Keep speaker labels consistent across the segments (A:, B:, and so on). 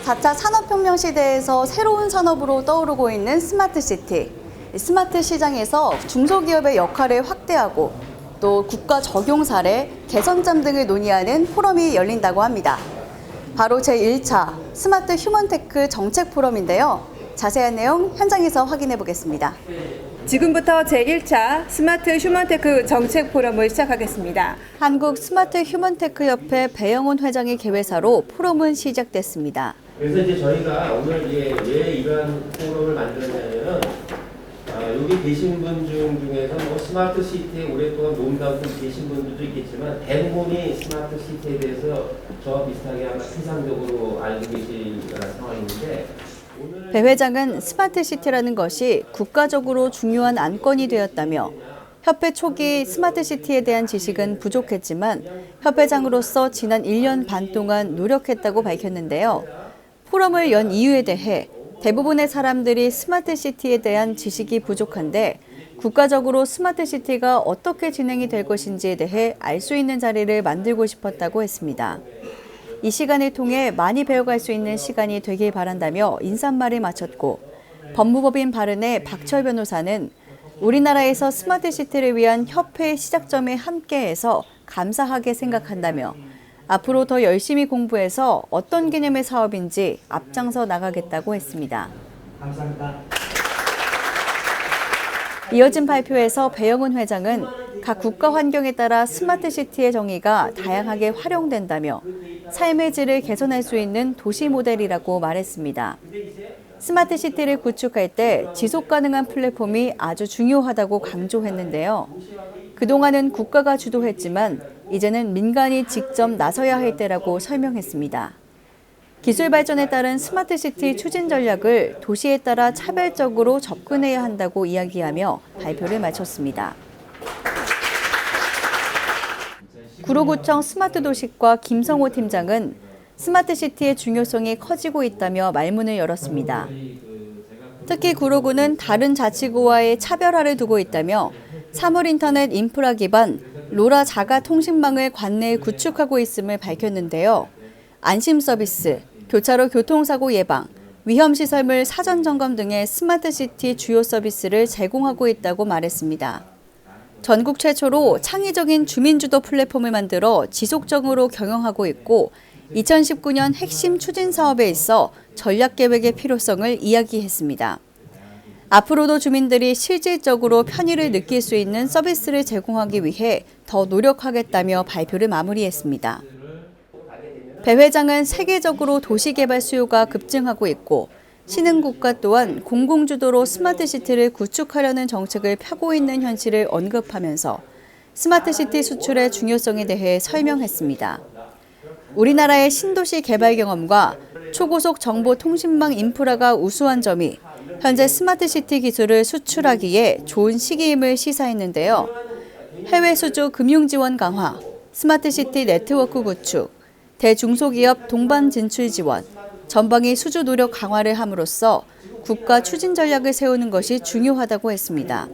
A: 4차 산업혁명 시대에서 새로운 산업으로 떠오르고 있는 스마트시티. 스마트 시장에서 중소기업의 역할을 확대하고 또 국가 적용 사례, 개선점 등을 논의하는 포럼이 열린다고 합니다. 바로 제1차 스마트 휴먼테크 정책 포럼인데요. 자세한 내용 현장에서 확인해 보겠습니다.
B: 지금부터 제1차 스마트 휴먼테크 정책 포럼을 시작하겠습니다.
A: 한국 스마트 휴먼테크 협회 배영훈 회장의 개회사로 포럼은 시작됐습니다.
C: 그래서 이제 저희가 오늘 왜 이러한 포럼을 만들었냐면은 여기 계신 분 중에서 뭐 스마트 시티에 오랫동안 몸담고 계신 분들도 있겠지만 대부분이 스마트 시티에 대해서 저와 비슷하게 아마 세상적으로 알고 계실 상황인데.
A: 배 회장은 스마트 시티라는 것이 국가적으로 중요한 안건이 되었다며 협회 초기 스마트 시티에 대한 지식은 부족했지만 협회장으로서 지난 1년 반 동안 노력했다고 밝혔는데요. 포럼을 연 이유에 대해 대부분의 사람들이 스마트 시티에 대한 지식이 부족한데 국가적으로 스마트 시티가 어떻게 진행이 될 것인지에 대해 알 수 있는 자리를 만들고 싶었다고 했습니다. 이 시간을 통해 많이 배워갈 수 있는 시간이 되길 바란다며 인사말을 마쳤고 법무법인 바른의 박철 변호사는 우리나라에서 스마트 시티를 위한 협회의 시작점에 함께해서 감사하게 생각한다며 앞으로 더 열심히 공부해서 어떤 개념의 사업인지 앞장서 나가겠다고 했습니다.
C: 감사합니다.
A: 이어진 발표에서 배영훈 회장은 각 국가 환경에 따라 스마트 시티의 정의가 다양하게 활용된다며 삶의 질을 개선할 수 있는 도시 모델이라고 말했습니다. 스마트 시티를 구축할 때 지속 가능한 플랫폼이 아주 중요하다고 강조했는데요. 그동안은 국가가 주도했지만 이제는 민간이 직접 나서야 할 때라고 설명했습니다. 기술 발전에 따른 스마트 시티 추진 전략을 도시에 따라 차별적으로 접근해야 한다고 이야기하며 발표를 마쳤습니다. 구로구청 스마트 도시과 김성호 팀장은 스마트 시티의 중요성이 커지고 있다며 말문을 열었습니다. 특히 구로구는 다른 자치구와의 차별화를 두고 있다며 사물인터넷 인프라 기반 로라 자가 통신망을 관내에 구축하고 있음을 밝혔는데요. 안심 서비스, 교차로 교통사고 예방, 위험시설물 사전 점검 등의 스마트 시티 주요 서비스를 제공하고 있다고 말했습니다. 전국 최초로 창의적인 주민주도 플랫폼을 만들어 지속적으로 경영하고 있고 2019년 핵심 추진 사업에 있어 전략계획의 필요성을 이야기했습니다. 앞으로도 주민들이 실질적으로 편의를 느낄 수 있는 서비스를 제공하기 위해 더 노력하겠다며 발표를 마무리했습니다. 배 회장은 세계적으로 도시개발 수요가 급증하고 있고 신흥국가 또한 공공주도로 스마트시티를 구축하려는 정책을 펴고 있는 현실을 언급하면서 스마트시티 수출의 중요성에 대해 설명했습니다. 우리나라의 신도시 개발 경험과 초고속 정보통신망 인프라가 우수한 점이 현재 스마트시티 기술을 수출하기에 좋은 시기임을 시사했는데요. 해외 수주 금융 지원 강화, 스마트시티 네트워크 구축, 대중소기업 동반 진출 지원, 전방위 수주 노력 강화를 함으로써 국가 추진 전략을 세우는 것이 중요하다고 했습니다.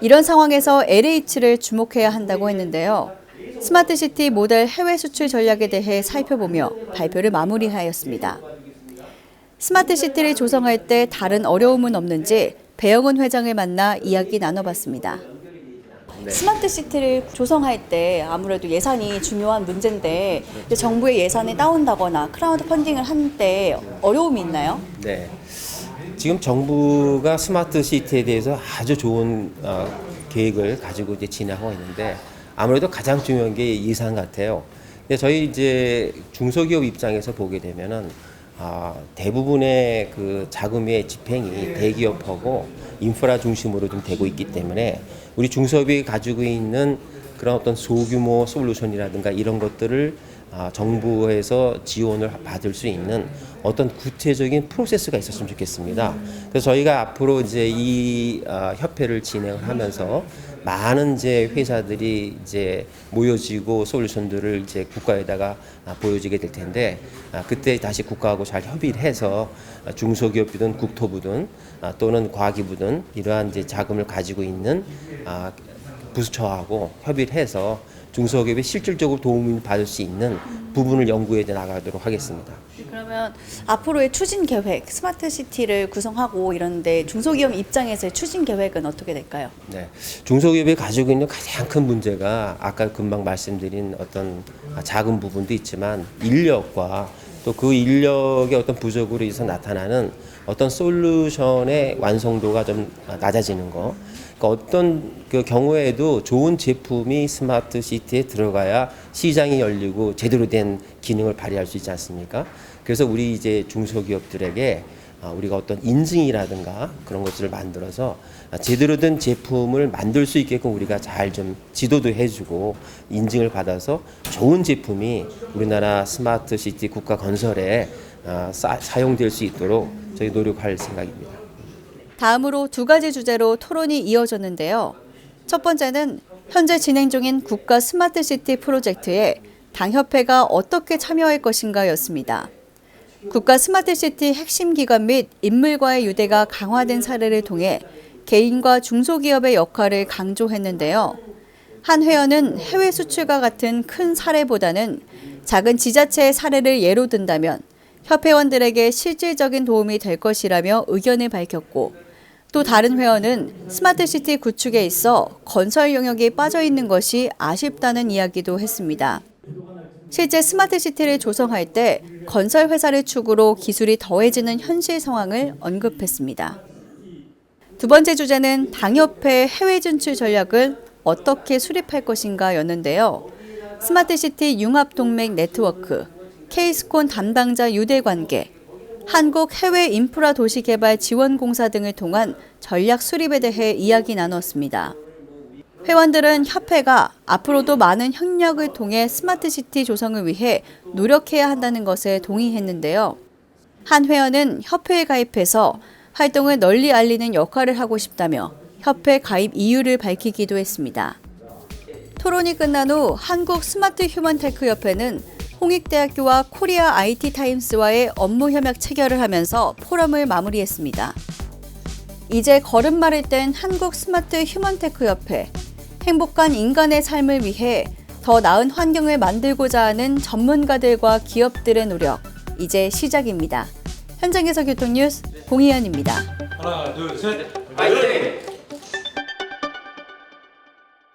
A: 이런 상황에서 LH를 주목해야 한다고 했는데요. 스마트시티 모델 해외 수출 전략에 대해 살펴보며 발표를 마무리하였습니다. 스마트시티를 조성할 때 다른 어려움은 없는지 배영훈 회장을 만나 이야기 나눠봤습니다. 스마트 시티를 조성할 때 아무래도 예산이 중요한 문제인데 정부의 예산이 따온다거나 크라우드 펀딩을 할 때 어려움이 있나요?
C: 네. 지금 정부가 스마트 시티에 대해서 아주 좋은 계획을 가지고 이제 진행하고 있는데 아무래도 가장 중요한 게 예산 같아요. 근데 저희 이제 중소기업 입장에서 보게 되면은 대부분의 그 자금의 집행이 대기업하고 인프라 중심으로 좀 되고 있기 때문에 우리 중소기업이 가지고 있는 그런 어떤 소규모 솔루션이라든가 이런 것들을 정부에서 지원을 받을 수 있는 어떤 구체적인 프로세스가 있었으면 좋겠습니다. 그래서 저희가 앞으로 이제 이 협회를 진행을 하면서 많은 이제 회사들이 이제 모여지고 솔루션들을 이제 국가에다가 보여지게 될 텐데 그때 다시 국가하고 잘 협의를 해서 중소기업이든 국토부든 또는 과기부든 이러한 이제 자금을 가지고 있는 부처하고 협의를 해서 중소기업이 실질적으로 도움을 받을 수 있는 부분을 연구해 나가도록 하겠습니다.
A: 그러면 앞으로의 추진 계획, 스마트 시티를 구성하고 이런데 중소기업 입장에서의 추진 계획은 어떻게 될까요?
C: 네, 중소기업이 가지고 있는 가장 큰 문제가 아까 금방 말씀드린 어떤 작은 부분도 있지만 인력과 또 그 인력의 어떤 부족으로 인해서 나타나는 어떤 솔루션의 완성도가 좀 낮아지는 거. 그러니까 어떤 그 경우에도 좋은 제품이 스마트 시티에 들어가야 시장이 열리고 제대로 된 기능을 발휘할 수 있지 않습니까? 그래서 우리 이제 중소기업들에게 우리가 어떤 인증이라든가 그런 것들을 만들어서 제대로 된 제품을 만들 수 있게끔 우리가 잘 좀 지도도 해주고 인증을 받아서 좋은 제품이 우리나라 스마트 시티 국가 건설에 사용될 수 있도록 저희 노력할 생각입니다.
A: 다음으로 두 가지 주제로 토론이 이어졌는데요. 첫 번째는 현재 진행 중인 국가 스마트 시티 프로젝트에 당협회가 어떻게 참여할 것인가였습니다. 국가 스마트 시티 핵심 기관 및 인물과의 유대가 강화된 사례를 통해 개인과 중소기업의 역할을 강조했는데요. 한 회원은 해외 수출과 같은 큰 사례보다는 작은 지자체의 사례를 예로 든다면 협회원들에게 실질적인 도움이 될 것이라며 의견을 밝혔고, 또 다른 회원은 스마트 시티 구축에 있어 건설 영역이 빠져 있는 것이 아쉽다는 이야기도 했습니다. 실제 스마트 시티를 조성할 때 건설 회사를 축으로 기술이 더해지는 현실 상황을 언급했습니다. 두 번째 주제는 당협회 해외 진출 전략을 어떻게 수립할 것인가였는데요. 스마트 시티 융합 동맹 네트워크, K스콘 담당자 유대 관계, 한국 해외 인프라 도시 개발 지원공사 등을 통한 전략 수립에 대해 이야기 나눴습니다. 회원들은 협회가 앞으로도 많은 협력을 통해 스마트 시티 조성을 위해 노력해야 한다는 것에 동의했는데요. 한 회원은 협회에 가입해서 활동을 널리 알리는 역할을 하고 싶다며 협회 가입 이유를 밝히기도 했습니다. 토론이 끝난 후 한국 스마트 휴먼테크 협회는 홍익대학교와 코리아 IT 타임스와의 업무 협약 체결을 하면서 포럼을 마무리했습니다. 이제 걸음마를 뗀 한국 스마트 휴먼테크 협회. 행복한 인간의 삶을 위해 더 나은 환경을 만들고자 하는 전문가들과 기업들의 노력, 이제 시작입니다. 현장에서 교통뉴스 공희연입니다.
D: 하나, 둘, 셋. 파이팅!